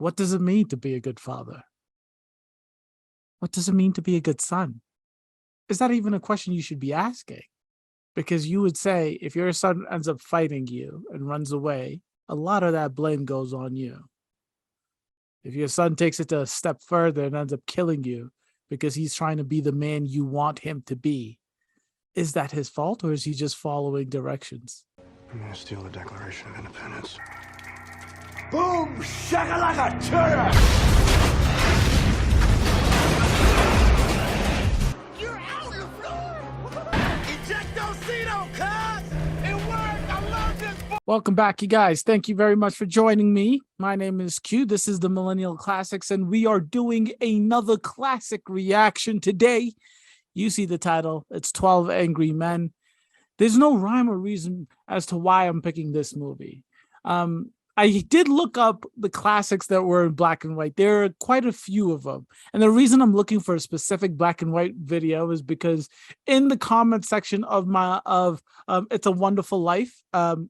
What does it mean to be a good father? What does it mean to be a good son? Is that even a question you should be asking? Because you would say if your son ends up fighting you and runs away, a lot of that blame goes on you. If your son takes it a step further and ends up killing you because he's trying to be the man you want him to be, is that his fault or is he just following directions? I'm gonna steal the Declaration of Independence. Boom! Shakalaka juror! You're out on the floor! Ejectocito, cuz! It worked! I love this! Welcome back, you guys. Thank you very much for joining me. My name is Q. This is the Millennial Classics, and we are doing another classic reaction today. You see the title. It's 12 Angry Men. There's no rhyme or reason as to why I'm picking this movie. I did look up the classics that were in black and white. There are quite a few of them. And the reason I'm looking for a specific black and white video is because in the comment section of It's a Wonderful Life,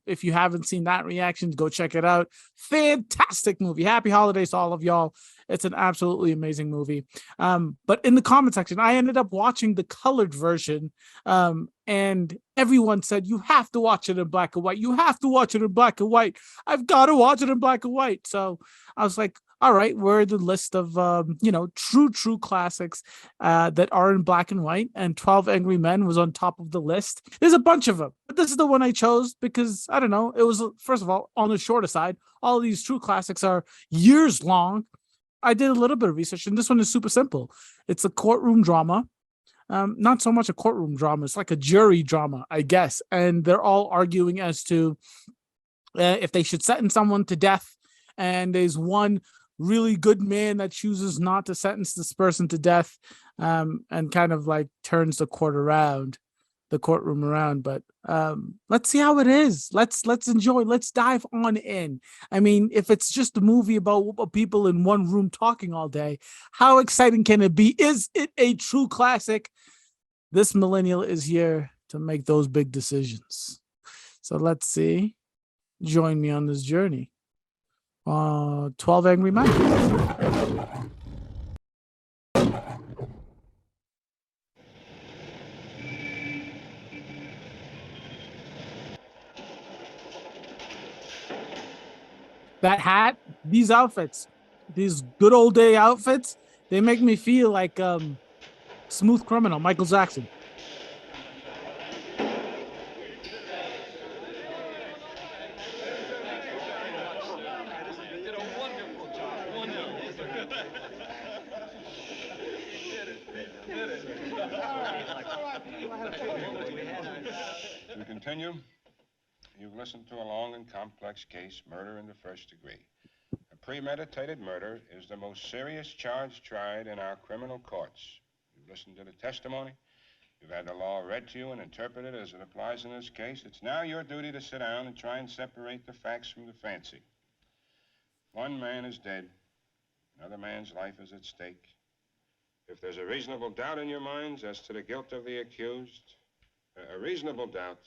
if you haven't seen that reaction, go check it out. Fantastic movie. Happy holidays to all of y'all. It's an absolutely amazing movie. But in the comment section, I ended up watching the colored version, and everyone said, you have to watch it in black and white. You have to watch it in black and white. I've got to watch it in black and white. So I was like, all right, we're the list of, true classics that are in black and white, and 12 Angry Men was on top of the list. There's a bunch of them, but this is the one I chose because, I don't know, it was, first of all, on the shorter side. All of these true classics are years long. I did a little bit of research, and this one is super simple. It's a courtroom drama. Not so much a courtroom drama. It's like a jury drama, I guess. And they're all arguing as to if they should sentence someone to death. And there's one really good man that chooses not to sentence this person to death, and kind of like turns the courtroom around. But let's see how it is. Let's enjoy. Let's dive on in. I mean, if it's just a movie about people in one room talking all day, how exciting can it be? Is it a true classic? This millennial is here to make those big decisions. So let's see. Join me on this journey. 12 Angry Men. That hat, these outfits, these good old day outfits, they make me feel like Smooth Criminal, Michael Jackson. To continue, you've listened to a long and complex case, murder in the first degree. A premeditated murder is the most serious charge tried in our criminal courts. You've listened to the testimony. You've had the law read to you and interpreted as it applies in this case. It's now your duty to sit down and try and separate the facts from the fancy. One man is dead. Another man's life is at stake. If there's a reasonable doubt in your minds as to the guilt of the accused, a reasonable doubt,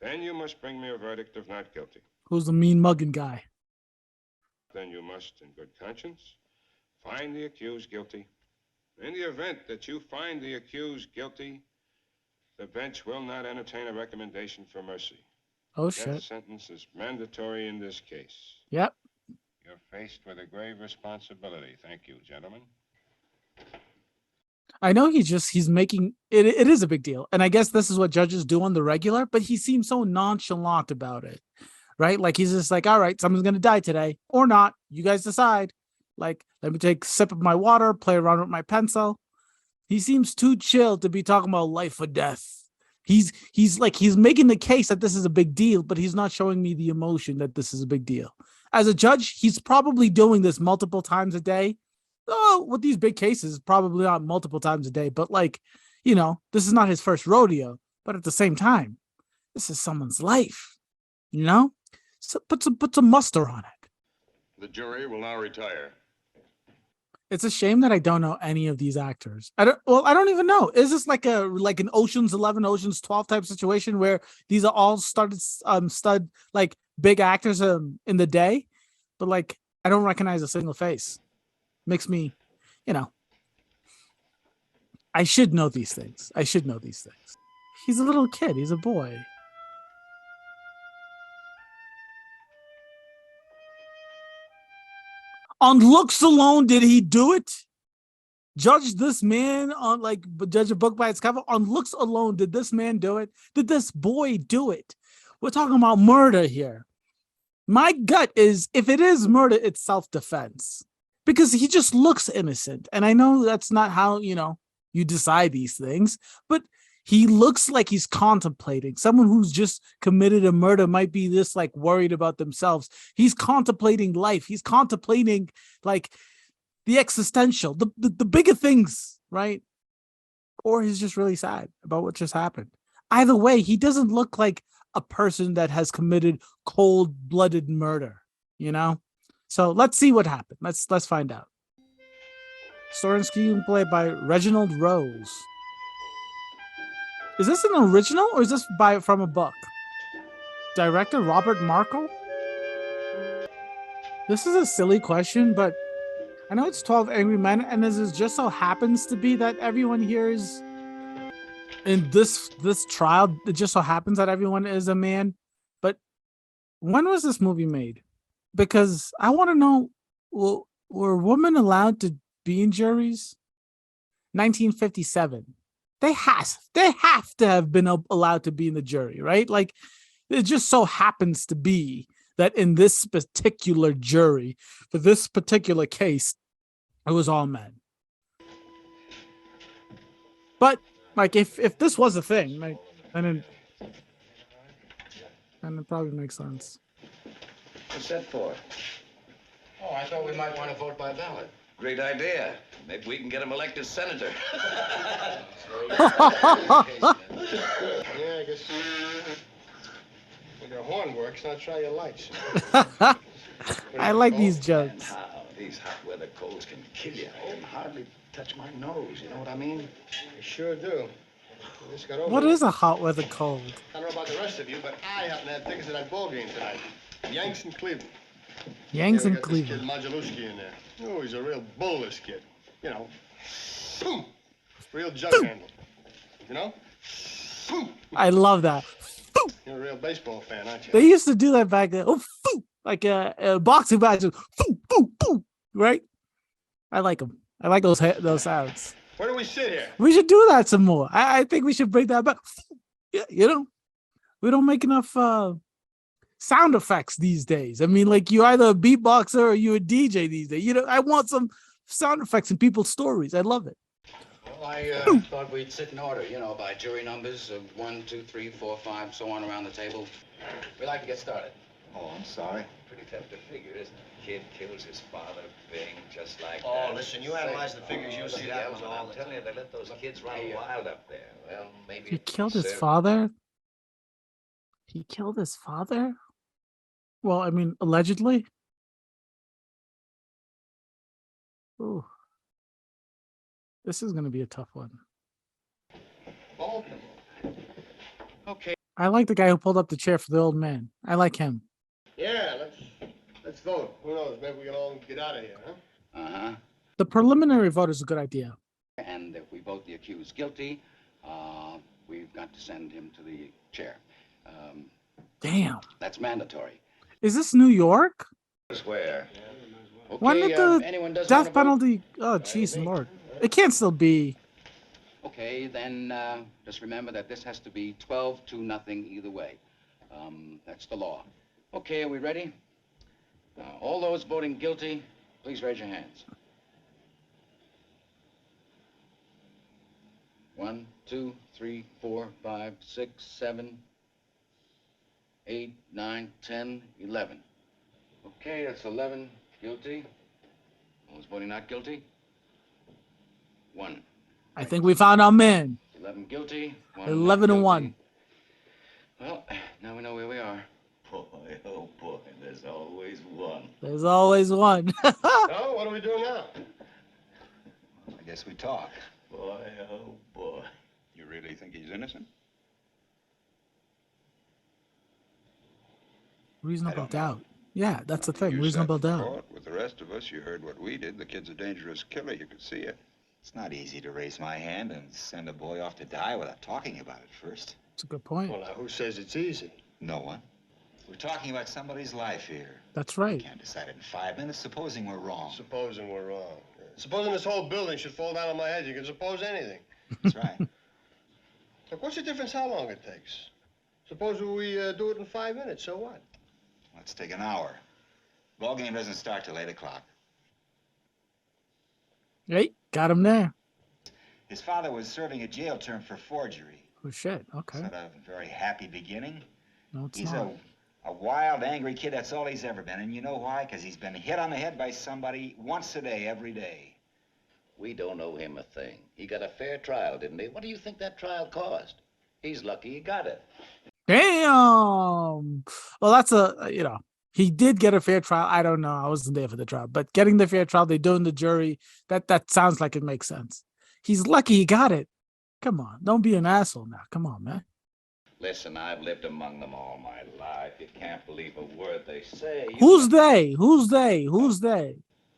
then you must bring me a verdict of not guilty. Who's the mean mugging guy? Then you must, in good conscience, find the accused guilty. In the event that you find the accused guilty, the bench will not entertain a recommendation for mercy. Oh, Death shit. sentence is mandatory in this case. Yep. You're faced with a grave responsibility. Thank you, gentlemen. I know he's making it. It is a big deal. And I guess this is what judges do on the regular, but he seems so nonchalant about it, right? Like he's just like, all right, someone's going to die today or not. You guys decide. Like, let me take a sip of my water, play around with my pencil. He seems too chill to be talking about life or death. He's making the case that this is a big deal, but he's not showing me the emotion that this is a big deal. As a judge, he's probably doing this multiple times a day. Oh, with these big cases, probably not multiple times a day, but this is not his first rodeo. But at the same time, this is someone's life, So put some muster on it. The jury will now retire. It's a shame that I don't know any of these actors. I don't even know. Is this like an Ocean's 11, Ocean's 12 type situation where these are all stud like big actors in the day, but like I don't recognize a single face. Makes me, you know, I should know these things. I should know these things. He's a little kid. He's a boy. On looks alone, did he do it? Judge this man on judge a book by its cover. On looks alone, did this man do it? Did this boy do it? We're talking about murder here. My gut is, if it is murder, it's self-defense, because he just looks innocent. And I know that's not how, you decide these things, but he looks like he's contemplating. Someone who's just committed a murder might be this worried about themselves. He's contemplating life. He's contemplating the existential, the bigger things, right? Or he's just really sad about what just happened. Either way, he doesn't look like a person that has committed cold-blooded murder, So let's see what happened. Let's find out. Story and screenplay by Reginald Rose. Is this an original or is this from a book? Director Robert Markle? This is a silly question, but I know it's 12 Angry Men, and this just so happens to be that everyone here is in this trial. It just so happens that everyone is a man. But when was this movie made? Because I want to know, were women allowed to be in juries? 1957. They have to have been allowed to be in the jury, right? It just so happens to be that in this particular jury, for this particular case, it was all men. But if this was a thing, then it probably makes sense. What's that for? Oh, I thought we might want to vote by ballot. Great idea. Maybe we can get him elected senator. Yeah, I guess. If your horn works, I'll try your lights. I like these jokes. How these hot weather colds can kill you. I can hardly touch my nose. You know what I mean? You sure do. I just got over What it. is a hot weather cold? I don't know about the rest of you, but I happen to have tickets to that ball game tonight. Yanks in Cleveland. Yanks Yeah, we in got this Cleveland. kid Modulewski in there. Oh, he's a real bull, this kid. Boom. Real jug handle. Boom. I love that. You're a real baseball fan, aren't you? They used to do that back then. Oh, like a boxing match. Right? I like them. I like those sounds. Where do we sit here? We should do that some more. I think we should bring that back. Yeah, we don't make enough sound effects these days. I mean, you're either a beatboxer or you're a DJ these days. I want some sound effects in people's stories. I love it. Well, I thought we'd sit in order, by jury numbers of 1, 2, 3, 4, 5, so on around the table. We'd like to get started. Oh, I'm sorry. Pretty tough to figure, isn't it? Kid kills his father, bing, just like Oh, that. listen, you analyze the figures, you'll see that was all I'm telling you, they let those kids run wild up there. Well, maybe He killed his father? He killed his father? Well, I mean, allegedly. Ooh. This is going to be a tough one. Baltimore. Okay. I like the guy who pulled up the chair for the old man. I like him. Yeah, let's vote. Who knows? Maybe we can all get out of here, huh? Uh-huh. The preliminary vote is a good idea. And if we vote the accused guilty, we've got to send him to the chair. Damn. That's mandatory. Is this New York? Where? Okay, When did the anyone doesn't death wanna vote? penalty? Oh, jeez, Lord. It can't still be. Okay, then just remember that this has to be 12-0 either way. That's the law. Okay, are we ready? All those voting guilty, please raise your hands. 1, 2, 3, 4, 5, 6, 7, 8, 9, 10, 11. Okay, that's 11 guilty. All those voting not guilty? 1. I think we found our man. 11 guilty. 11 and 1. Well, now we know where we are. Boy, oh boy, there's always one. There's always one. So, what do we do now? I guess we talk. Boy, oh boy. You really think he's innocent? Reasonable doubt. Yeah, that's the thing. You Reasonable sat in doubt. court with the rest of us. You heard what we did. The kid's a dangerous killer. You could see it. It's not easy to raise my hand and send a boy off to die without talking about it first. It's a good point. Well, now, who says it's easy? No one. We're talking about somebody's life here. That's We right. can't decide it in 5 minutes, supposing we're wrong. Supposing we're wrong. Supposing this whole building should fall down on my head, you can suppose anything. That's right. Look, what's the difference how long it takes? Suppose we do it in 5 minutes, so what? Let's take an hour. Ball game doesn't start till 8 o'clock. Hey, got him there. His father was serving a jail term for forgery. Oh shit. Okay. Sort of a very happy beginning. No, it's He's not. a wild, angry kid. That's all he's ever been. And you know why? Because he's been hit on the head by somebody once a day, every day. We don't owe him a thing. He got a fair trial, didn't he? What do you think that trial cost? He's lucky he got it. Damn. Well, that's he did get a fair trial. I don't know. I wasn't there for the trial, but getting the fair trial, they're doing the jury. That sounds like it makes sense. He's lucky he got it. Come on. Don't be an asshole now. Come on, man. Listen, I've lived among them all my life. You can't believe a word they say. Who's they? Who's they? Who's they?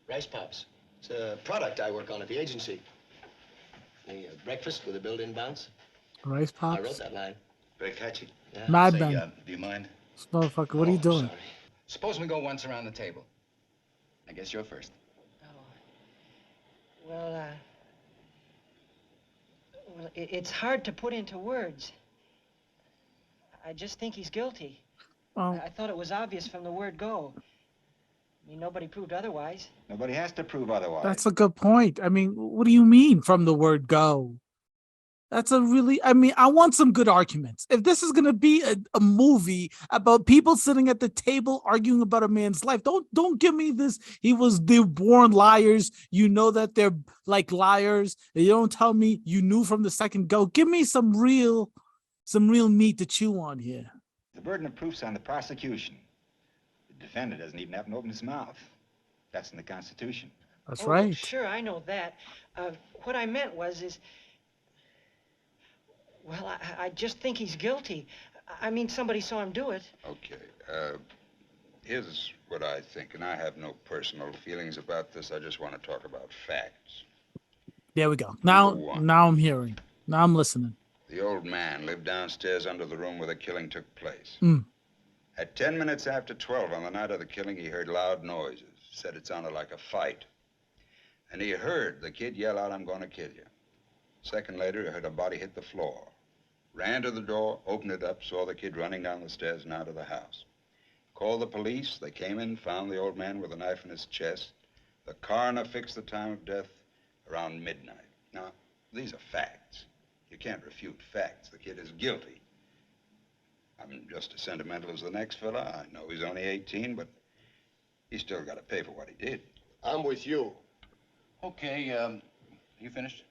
Rice Pops. It's a product I work on at the agency. The breakfast with a built-in bounce. Rice I wrote Pops? that line. Very catchy. Yeah. Mad Say, Men. do you mind? This motherfucker, what are you doing? Sorry. Suppose we go once around the table. I guess you're first. Well, it's hard to put into words. I just think he's guilty. Well, I thought it was obvious from the word go. I mean, nobody proved otherwise. Nobody has to prove otherwise. that's a good point. I mean, what do you mean from the word go? That's a really, I want some good arguments. If this is going to be a movie about people sitting at the table arguing about a man's life, don't give me this. They're born liars. You know that they're like liars. You don't tell me you knew from the second go. Give me some real meat to chew on here. The burden of proof's on the prosecution. The defendant doesn't even have to open his mouth. That's in the Constitution. That's Oh, right. Sure, I know that. What I meant was, well, I just think he's guilty. I mean, somebody saw him do it. Okay. Here's what I think, and I have no personal feelings about this. I just want to talk about facts. There we go. Number one. Now I'm hearing. Now I'm listening. The old man lived downstairs under the room where the killing took place. Mm. At 10 minutes after 12 on the night of the killing, he heard loud noises. Said it sounded like a fight. And he heard the kid yell out, "I'm going to kill you." Second later, he heard a body hit the floor. Ran to the door, opened it up, saw the kid running down the stairs and out of the house. Called the police. They came in, found the old man with a knife in his chest. The coroner fixed the time of death around midnight. Now, these are facts. You can't refute facts. The kid is guilty. I'm just as sentimental as the next fella. I know he's only 18, but he's still got to pay for what he did. I'm with you. Okay, you finished?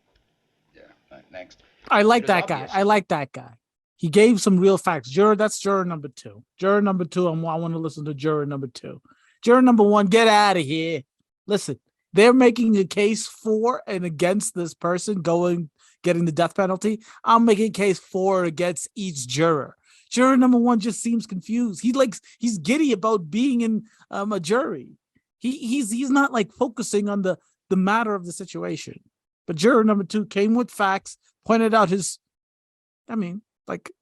Yeah. All right, next. I like It is that obvious. guy. I like that guy. He gave some real facts. That's juror number 2. Juror number 2, I want to listen to juror number 2. Juror number 1, get out of here. Listen, they're making a case for and against this person getting the death penalty. I'm making a case for or against each juror. Juror number 1 just seems confused. He's giddy about being in a jury. He's not like focusing on the matter of the situation. But juror number 2 came with facts, pointed out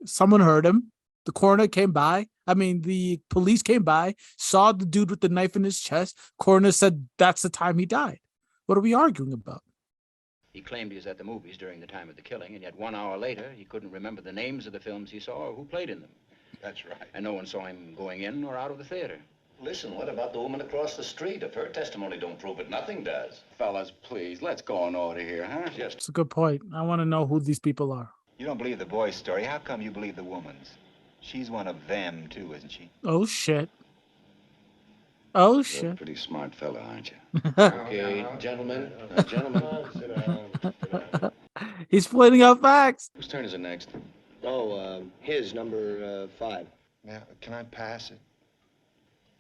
someone heard him. The coroner came by. The police came by, saw the dude with the knife in his chest. Coroner said that's the time he died. What are we arguing about? He claimed he was at the movies during the time of the killing, and yet 1 hour later, he couldn't remember the names of the films he saw or who played in them. That's right. And no one saw him going in or out of the theater. Listen, what about the woman across the street? If her testimony don't prove it, nothing does. Fellas, please, let's go in order here, huh? Just, It's a good point. I want to know who these people are. you don't believe the boy's story. How come you believe the woman's? She's one of them, too, isn't she? Oh, shit. Oh, You're a shit. pretty smart fella, aren't you? Okay, gentlemen. He's pointing out facts. Whose turn is it next? Oh, his number 5. Yeah, can I pass it?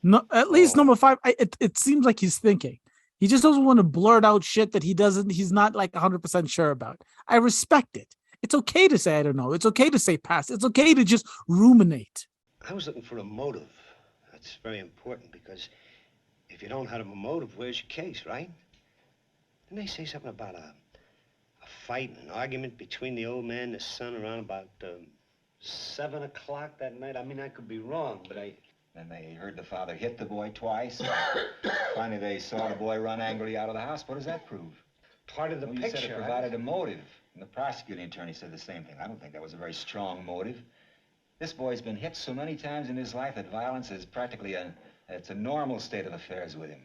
No, at least number 5. It seems like he's thinking. He just doesn't want to blurt out shit that he's not like 100% sure about. I respect it. It's okay to say I don't know. It's okay to say pass. It's okay to just ruminate. I was looking for a motive. it's very important because if you don't have a motive, where's your case, right? Didn't they say something about a fight, an argument between the old man and his son around about 7 o'clock that night? I mean, I could be wrong, but Then they heard the father hit the boy twice. Finally, they saw the boy run angrily out of the house. What does that prove? part of the Well, you picture. said it provided a motive, and the prosecuting attorney said the same thing. I don't think that was a very strong motive. This boy's been hit so many times in his life that violence is practically it's a normal state of affairs with him.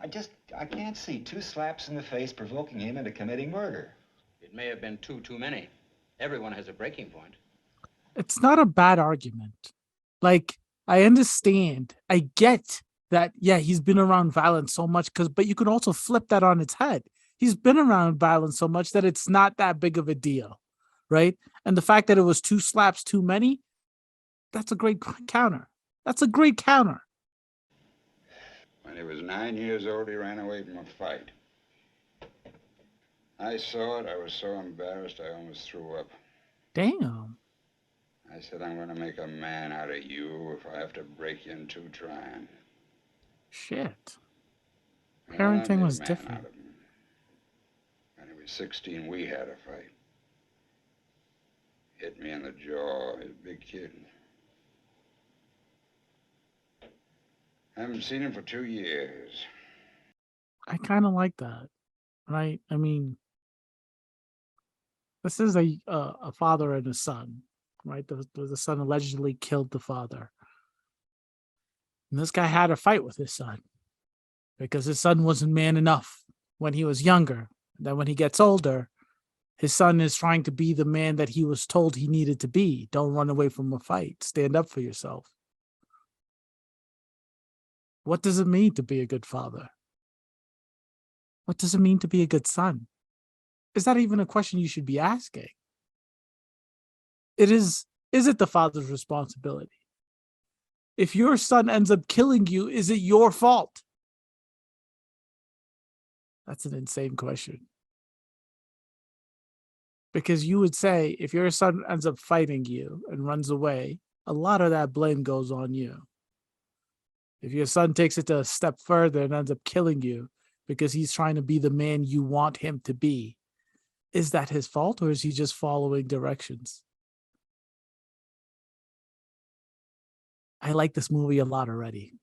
I can't see 2 slaps in the face provoking him into committing murder. It may have been too many. Everyone has a breaking point. It's not a bad argument. Like, I understand. I get that, yeah, he's been around violence so much, but you can also flip that on its head. He's been around violence so much that it's not that big of a deal, right? And the fact that it was 2 slaps too many, that's a great counter. That's a great counter. When he was 9 years old, he ran away from a fight. I saw it. I was so embarrassed, I almost threw up. Damn. I said, I'm going to make a man out of you if I have to break you in 2 trying. Shit. And I made Parenting a was man different. out of him. When he was 16, we had a fight. Hit me in the jaw. He's a big kid. Haven't seen him for 2 years. I kind of like that, right? I mean, this is a father and a son, right? The son allegedly killed the father. And this guy had a fight with his son because his son wasn't man enough when he was younger. Then when he gets older, his son is trying to be the man that he was told he needed to be. Don't run away from a fight. Stand up for yourself. What does it mean to be a good father? What does it mean to be a good son? Is that even a question you should be asking? Is it the father's responsibility? If your son ends up killing you, is it your fault? That's an insane question. Because you would say, if your son ends up fighting you and runs away, a lot of that blame goes on you. If your son takes it a step further and ends up killing you because he's trying to be the man you want him to be, is that his fault, or is he just following directions? I like this movie a lot already.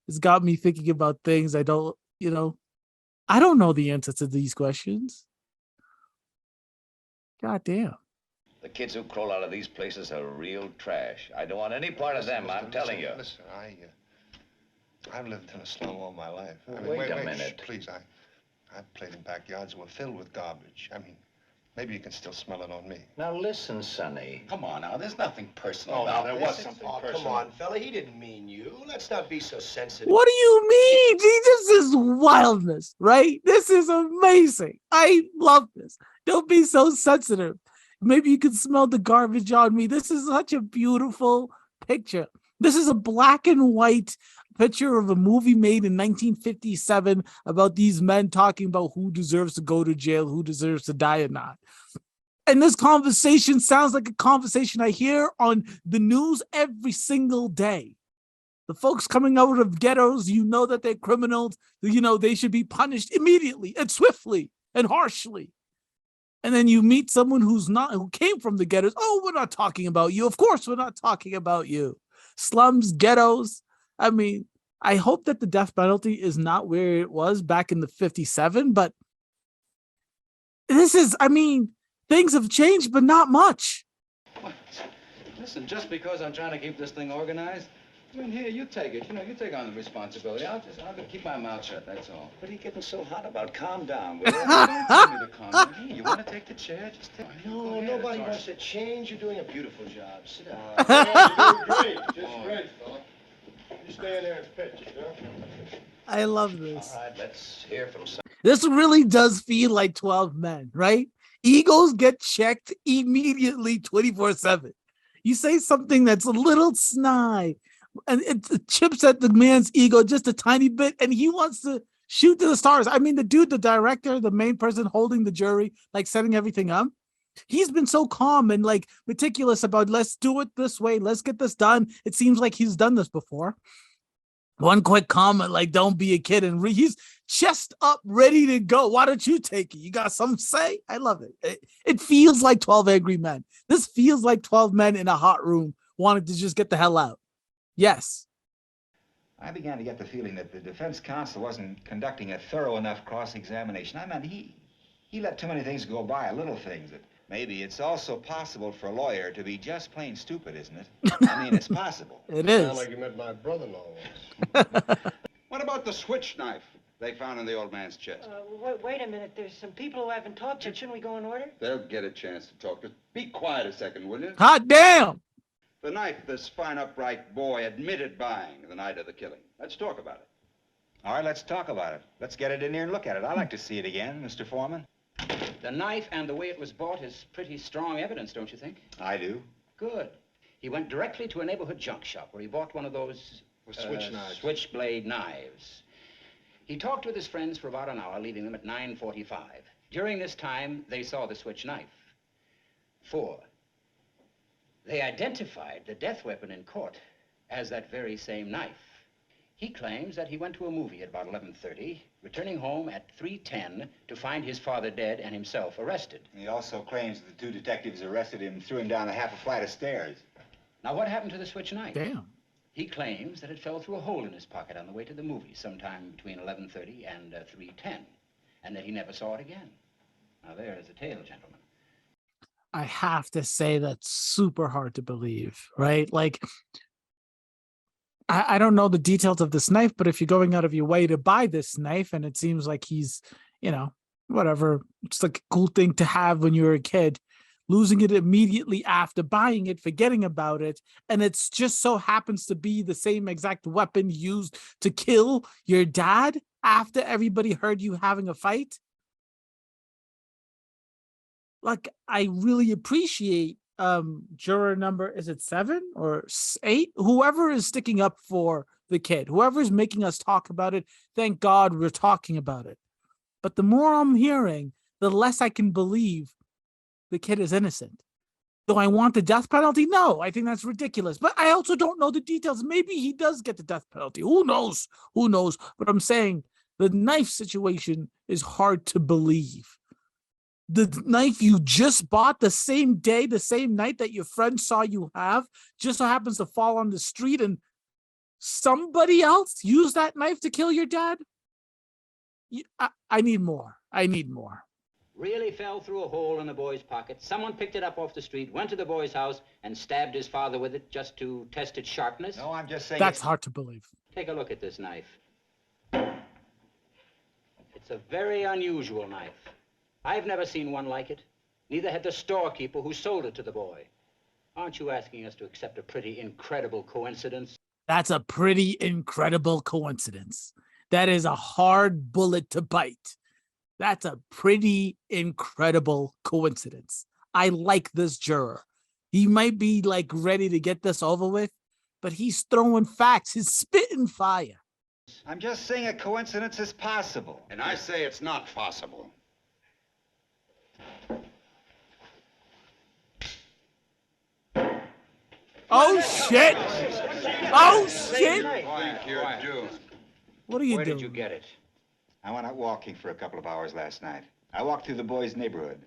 It's got me thinking about things I don't know the answer to these questions. God damn. The kids who crawl out of these places are real trash. I don't want any part of them, I'm telling you. Listen, I've lived in a slum all my life. Wait a minute. Please, I've played in backyards that were filled with garbage. I mean, maybe you can still smell it on me. Now listen, Sonny. Come on now, there's nothing personal Oh, about there this. was something personal. Come on, fella, he didn't mean you. Let's not be so sensitive. What do you mean? This is wildness, right? This is amazing. I love this. Don't be so sensitive. Maybe you can smell the garbage on me. This is such a beautiful picture. This is a black and white picture of a movie made in 1957 about these men talking about who deserves to go to jail, who deserves to die or not. And this conversation sounds like a conversation I hear on the news every single day. The folks coming out of ghettos, you know that they're criminals. You know they should be punished immediately and swiftly and harshly. And then you meet someone who came from the ghettos. Oh, we're not talking about you. Of course, we're not talking about you. Slums, ghettos. I mean, I hope that the death penalty is not where it was back in the 57, but things have changed, but not much. What? Listen, just because I'm trying to keep this thing organized, I mean, here, you take it. You take on the responsibility. I'll just keep my mouth shut, that's all. What are you getting so hot about? Calm down, will you? Don't tell me to calm down. Here, you want to take the chair? Just take it. No, Go ahead, nobody it's wants to change. You're doing a beautiful job. Sit down. Yeah, you're doing great. Just great, fella. You stay in there and pitch, huh? I love this. All right, let's hear from some. This really does feel like 12 Men, right? Egos get checked immediately 24/7. You say something that's a little snide and it chips at the man's ego just a tiny bit, and he wants to shoot to the stars. I mean, the dude, the director, the main person holding the jury, like setting everything up, He's been so calm and like meticulous about let's do it this way, let's get this done. It seems like he's done this before. One quick comment, like, don't be a kid, and he's chest up, ready to go. Why don't you take it? You got something to say? I love it. It feels like 12 Angry Men. This feels like 12 men in a hot room wanting to just get the hell out. Yes. I began to get the feeling that the defense counsel wasn't conducting a thorough enough cross-examination. I mean, he let too many things go by, little things that maybe it's also possible for a lawyer to be just plain stupid, isn't it? I mean, it's possible. It is. Sound like you met my brother-in-law once. What about the switch knife they found in the old man's chest? Wait a minute. There's some people who haven't talked yet. Shouldn't we go in order? They'll get a chance to talk. Just be quiet a second, will you? Hot damn! The knife this fine, upright boy admitted buying the night of the killing. Let's talk about it. All right, let's talk about it. Let's get it in here and look at it. I'd like to see it again, Mr. Foreman. The knife and the way it was bought is pretty strong evidence, don't you think? I do. Good. He went directly to a neighborhood junk shop where he bought one of those switch knives. Switchblade knives. He talked with his friends for about an hour, leaving them at 9:45. During this time, they saw the switch knife. 4. They identified the death weapon in court as that very same knife. He claims that he went to a movie at about 11:30, returning home at 3:10 to find his father dead and himself arrested. He also claims that the 2 detectives arrested him and threw him down a half a flight of stairs. Now, what happened to the switch knife? Damn. He claims that it fell through a hole in his pocket on the way to the movie sometime between 11:30 and 3:10, and that he never saw it again. Now, there is the tale, gentlemen. I have to say that's super hard to believe, right? Like, I don't know the details of this knife, but if you're going out of your way to buy this knife and it seems like he's, whatever, it's like a cool thing to have when you were a kid, losing it immediately after buying it, forgetting about it, and it's just so happens to be the same exact weapon used to kill your dad after everybody heard you having a fight. Like, I really appreciate juror number, is it 7 or 8? Whoever is sticking up for the kid, whoever is making us talk about it, thank God we're talking about it. But the more I'm hearing, the less I can believe the kid is innocent. Do I want the death penalty? No, I think that's ridiculous. But I also don't know the details. Maybe he does get the death penalty. Who knows? Who knows? But I'm saying the knife situation is hard to believe. The knife you just bought the same day, the same night that your friend saw you have, just so happens to fall on the street and somebody else used that knife to kill your dad? I need more. I need more. Really fell through a hole in the boy's pocket. Someone picked it up off the street, went to the boy's house, and stabbed his father with it just to test its sharpness? No, I'm just saying... That's hard to believe. Take a look at this knife. It's a very unusual knife. I've never seen one like it. Neither had the storekeeper who sold it to the boy. Aren't you asking us to accept a pretty incredible coincidence? That's a pretty incredible coincidence. That is a hard bullet to bite. That's a pretty incredible coincidence. I like this juror. He might be like ready to get this over with, but he's throwing facts. He's spitting fire. I'm just saying a coincidence is possible. And I say it's not possible. Oh, shit. Oh, shit. What are you Where doing? did you get it? I went out walking for a couple of hours last night. I walked through the boy's neighborhood.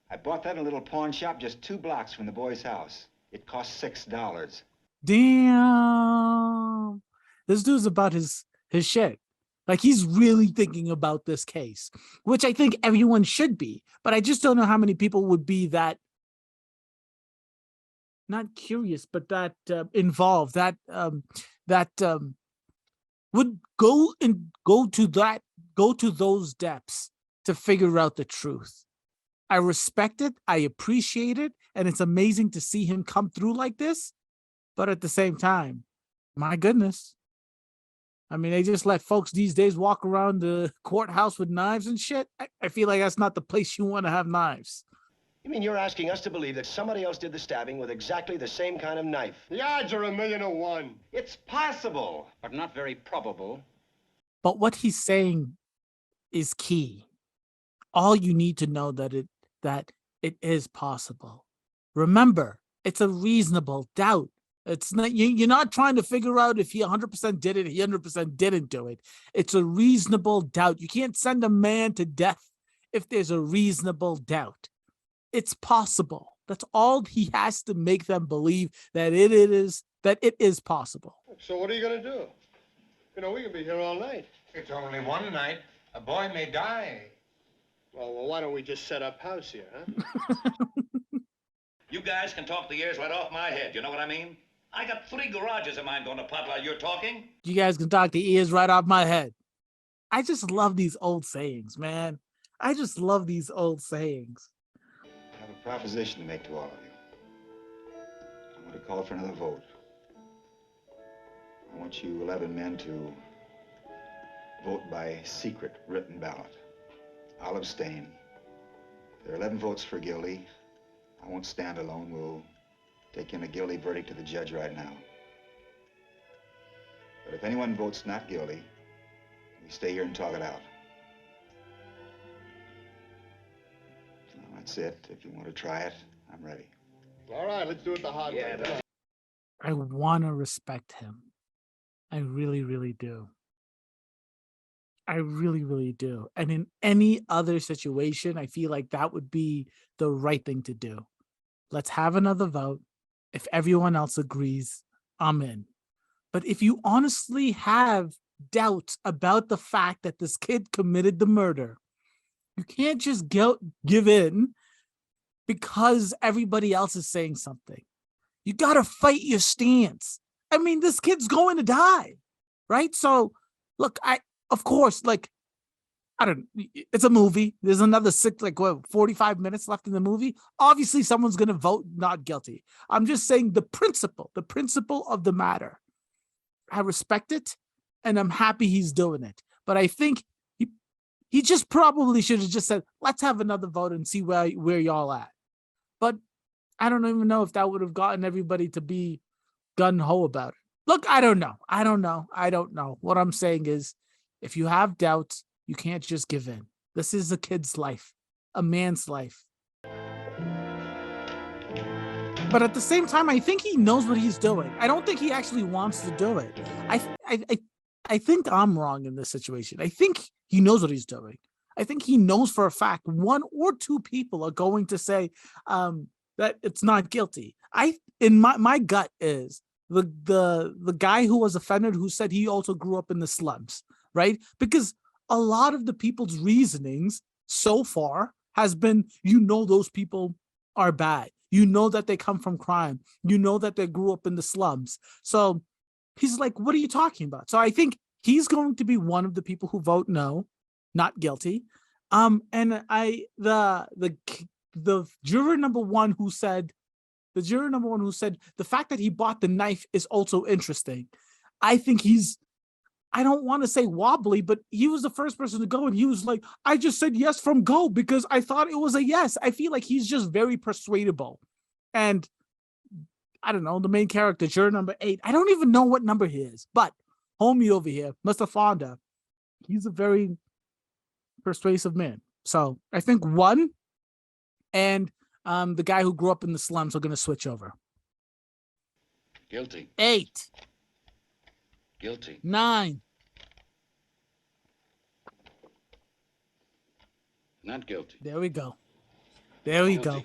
I bought that in a little pawn shop just 2 blocks from the boy's house. It cost $6. Damn. This dude's about his shit. Like, he's really thinking about this case, which I think everyone should be. But I just don't know how many people would be that, not curious, but that involved, that would go to those depths to figure out the truth. I respect it. I appreciate it. And it's amazing to see him come through like this. But at the same time, my goodness. I mean, they just let folks these days walk around the courthouse with knives and shit. I feel like that's not the place you want to have knives. You mean you're asking us to believe that somebody else did the stabbing with exactly the same kind of knife? The odds are 1,000,000 to 1. It's possible. But not very probable. But what he's saying is key. All you need to know that it is possible. Remember, it's a reasonable doubt. It's not you're not trying to figure out if he 100% did it, he 100% didn't do it. It's a reasonable doubt. You can't send a man to death if there's a reasonable doubt. It's possible. That's all he has to make them believe, that it is possible. So what are you gonna do? You know, we can be here all night. It's only one night. A boy may die. Well, why don't we just set up house here, huh? You guys can talk the ears right off my head, you know what I mean? I got 3 garages of mine going to pot while you're talking. You guys can talk the ears right off my head. I just love these old sayings, man. I just love these old sayings. I have a proposition to make to all of you. I want to call for another vote. I want you 11 men to vote by secret written ballot. I'll abstain. There are 11 votes for guilty. I won't stand alone. We'll take in a guilty verdict to the judge right now. But if anyone votes not guilty, we stay here and talk it out. Well, that's it. If you want to try it, I'm ready. All right, let's do it the hard way. Come on. I want to respect him. I really, really do. I really, really do. And in any other situation, I feel like that would be the right thing to do. Let's have another vote. If everyone else agrees, I'm in. But if you honestly have doubts about the fact that this kid committed the murder, you can't just give in because everybody else is saying something. You got to fight your stance. I mean, this kid's going to die, right? So, look, of course, like, it's a movie. There's another 45 minutes left in the movie. Obviously, someone's going to vote not guilty. I'm just saying the principle of the matter. I respect it, and I'm happy he's doing it. But I think he just probably should have just said, let's have another vote and see where y'all at. But I don't even know if that would have gotten everybody to be gun-ho about it. Look, I don't know. What I'm saying is, if you have doubts, you can't just give in. This is a kid's life, a man's life. But at the same time, I think he knows what he's doing. I don't think he actually wants to do it. I think I'm wrong in this situation. I think he knows what he's doing. I think he knows for a fact 1 or 2 people are going to say that it's not guilty. My gut is the guy who was offended, who said he also grew up in the slums, right? Because a lot of the people's reasonings so far has been, those people are bad. That they come from crime. That they grew up in the slums. So he's like, what are you talking about? So I think he's going to be one of the people who vote no, not guilty. And the juror number one who said the fact that he bought the knife is also interesting. I think I don't want to say wobbly, but he was the first person to go, and he was like, I just said yes from go because I thought it was a yes. I feel like he's just very persuadable. And I don't know, the main character, juror number 8, I don't even know what number he is, but homie over here, Mr. Fonda, he's a very persuasive man. So I think 1 and the guy who grew up in the slums are going to switch over. Guilty. 8. Guilty. 9. Not guilty. There we go. There we go.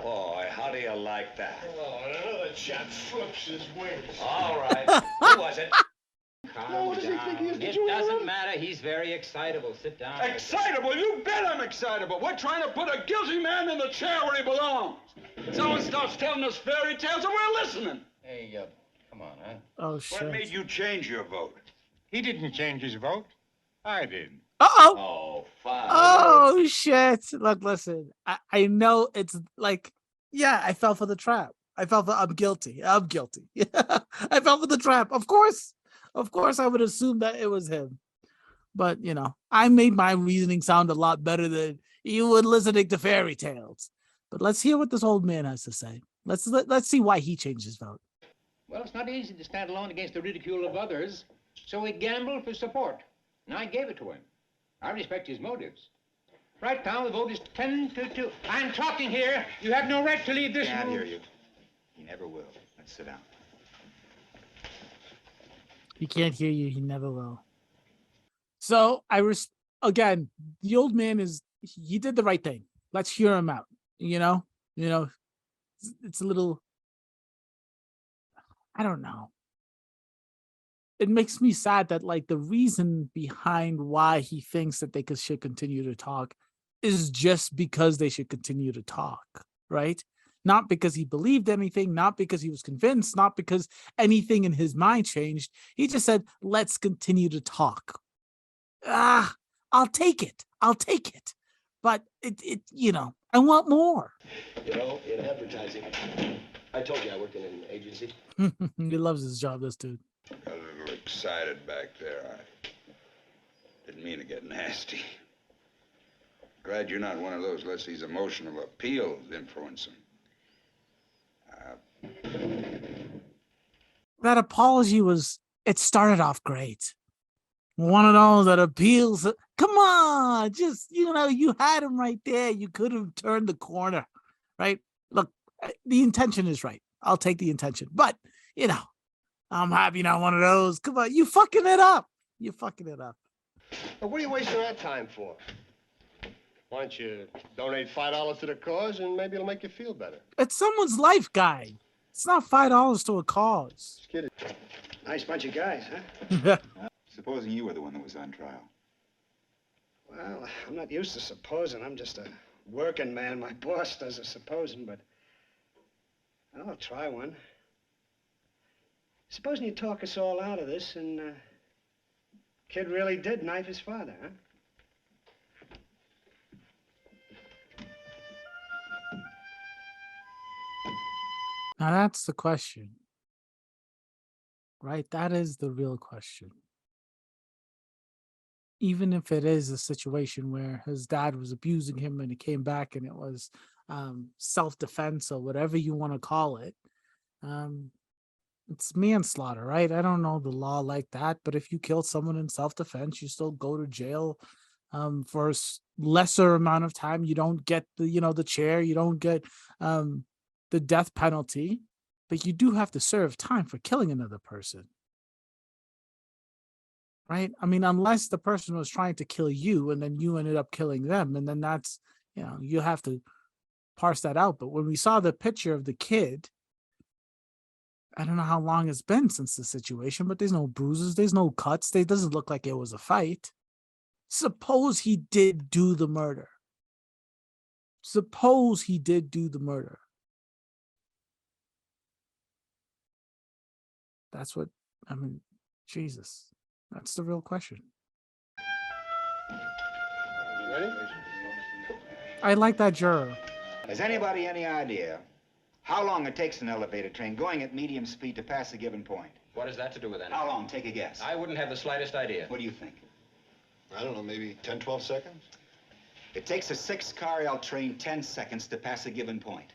Boy, how do you like that? Oh, another chap flips his wings. All right. Who was it? What does he think he is? It doesn't matter. He's very excitable. Sit down. Excitable? You bet I'm excitable. We're trying to put a guilty man in the chair where he belongs. Someone starts telling us fairy tales and we're listening. Hey, come on, huh? Oh, shit. What made you change your vote? He didn't change his vote. I did. Uh-oh. Oh, fine. Oh, shit. Look, listen. I know it's like, yeah, I fell for the trap. I'm guilty. I'm guilty. I fell for the trap. Of course, I would assume that it was him. But, I made my reasoning sound a lot better than you would listening to fairy tales. But let's hear what this old man has to say. Let's see why he changed his vote. Well, it's not easy to stand alone against the ridicule of others, so he gambled for support, and I gave it to him. I respect his motives. Right now, the vote is 10-2. I'm talking here. You have no right to leave this Can't room. hear you. He never will. Let's sit down. He can't hear you. He never will. So again, the old man he did the right thing. Let's hear him out. It's a little, I don't know. It makes me sad that like the reason behind why he thinks that they should continue to talk is just because they should continue to talk, right? Not because he believed anything, not because he was convinced, not because anything in his mind changed. He just said, let's continue to talk. I'll take it. But I want more. You know, in advertising, I told you I worked in an agency. He loves his job, this dude. Got a little excited back there. I didn't mean to get nasty. Glad you're not one of those lets these emotional appeals influence him. That apology it started off great. One of those that appeals. Come on, just, you had him right there. You could have turned the corner, right? Look, the intention is right. I'll take the intention. But, I'm happy not one of those. Come on, you fucking it up. But what are you wasting our time for? Why don't you donate $5 to the cause and maybe it'll make you feel better? It's someone's life, guy. It's not $5 to a cause. Just kidding. Nice bunch of guys, huh? Supposing you were the one that was on trial. Well, I'm not used to supposing. I'm just a working man. My boss does the supposing, but I'll try one. Supposing you talk us all out of this and kid really did knife his father, huh? Now that's the question, right? That is the real question. Even if it is a situation where his dad was abusing him and he came back and it was self-defense or whatever you want to call it, it's manslaughter, right? I don't know the law like that, but if you kill someone in self-defense, you still go to jail for a lesser amount of time. You don't get the chair, you don't get the death penalty, but you do have to serve time for killing another person. Right? I mean, unless the person was trying to kill you and then you ended up killing them, and then that's, you have to parse that out. But when we saw the picture of the kid, I don't know how long it's been since the situation, but there's no bruises, there's no cuts. It doesn't look like it was a fight. Suppose he did do the murder. That's what, Jesus. That's the real question. You ready? I like that juror. Has anybody any idea how long it takes an elevated train going at medium speed to pass a given point? What has that to do with anything? How long? Take a guess. I wouldn't have the slightest idea. What do you think? I don't know, maybe 10, 12 seconds? It takes a 6-car L train 10 seconds to pass a given point.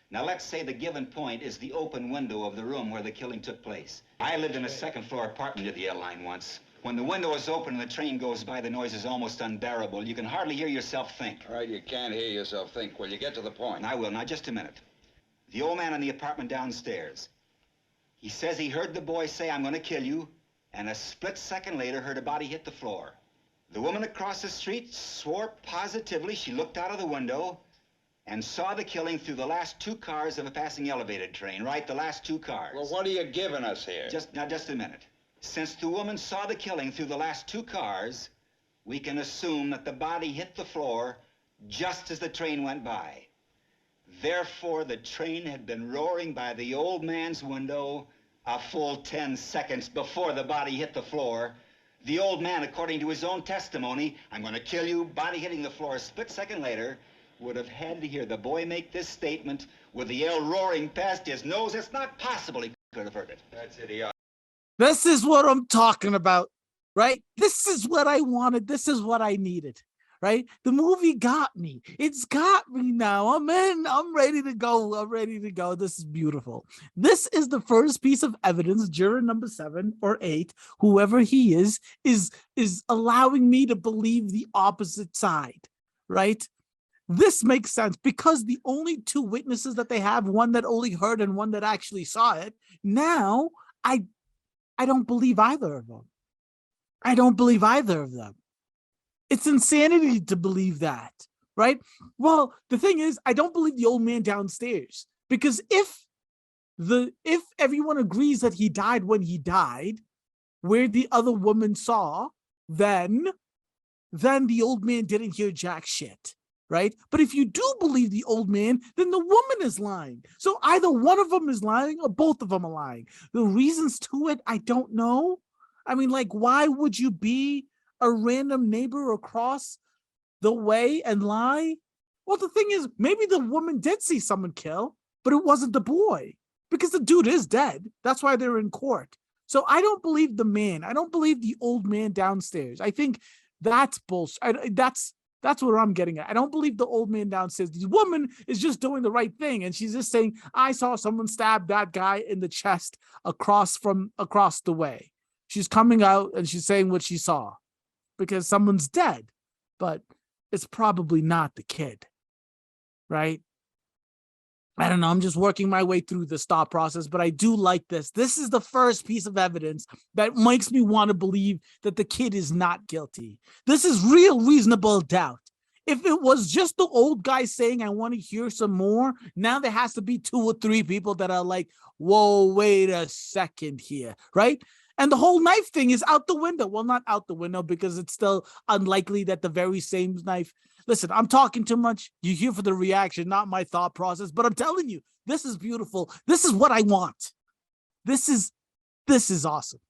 Now, let's say the given point is the open window of the room where the killing took place. I lived in a second-floor apartment near the L line once. When the window is open and the train goes by, the noise is almost unbearable. You can hardly hear yourself think. All right, you can't hear yourself think. Well, you get to the point. I will. Now, just a minute. The old man in the apartment downstairs. He says he heard the boy say, "I'm going to kill you," and a split second later heard a body hit the floor. The woman across the street swore positively she looked out of the window and saw the killing through the last 2 cars of a passing elevated train, right? The last 2 cars. Well, what are you giving us here? Just a minute. Since the woman saw the killing through the last 2 cars, we can assume that the body hit the floor just as the train went by. Therefore, the train had been roaring by the old man's window a full 10 seconds before the body hit the floor. The old man, according to his own testimony, "I'm going to kill you," body hitting the floor a split second later, would have had to hear the boy make this statement with the yell roaring past his nose. It's not possible he could have heard it. That's idiotic. This is what I'm talking about, right? This is what I wanted. This is what I needed, right? The movie got me. It's got me now. I'm in. I'm ready to go. This is beautiful. This is the first piece of evidence juror number 7 or 8, whoever he is allowing me to believe the opposite side, right? This makes sense because the only two witnesses that they have, one that only heard and one that actually saw it. Now, I don't believe either of them. I don't believe either of them. It's insanity to believe that, right? Well, the thing is, I don't believe the old man downstairs because if everyone agrees that he died when he died, where the other woman saw, then the old man didn't hear jack shit, right? But if you do believe the old man, then the woman is lying. So either one of them is lying or both of them are lying. The reasons to it, I don't know. I mean, like, why would you be a random neighbor across the way and lie? Well, the thing is, maybe the woman did see someone kill, but it wasn't the boy because the dude is dead. That's why they're in court. So I don't believe the man. I don't believe the old man downstairs. I think that's bullshit. That's what I'm getting at. I don't believe the old man downstairs. The woman is just doing the right thing. And she's just saying, I saw someone stab that guy in the chest across the way. She's coming out and she's saying what she saw because someone's dead, but it's probably not the kid, right? I don't know. I'm just working my way through this thought process, but I do like this. This is the first piece of evidence that makes me want to believe that the kid is not guilty. This is real reasonable doubt. If it was just the old guy saying, I want to hear some more, now there has to be 2 or 3 people that are like, whoa, wait a second here, right? And the whole knife thing is out the window. Well, not out the window because it's still unlikely that the very same knife. Listen, I'm talking too much. You're here for the reaction, not my thought process. But I'm telling you, this is beautiful. This is what I want. This is awesome.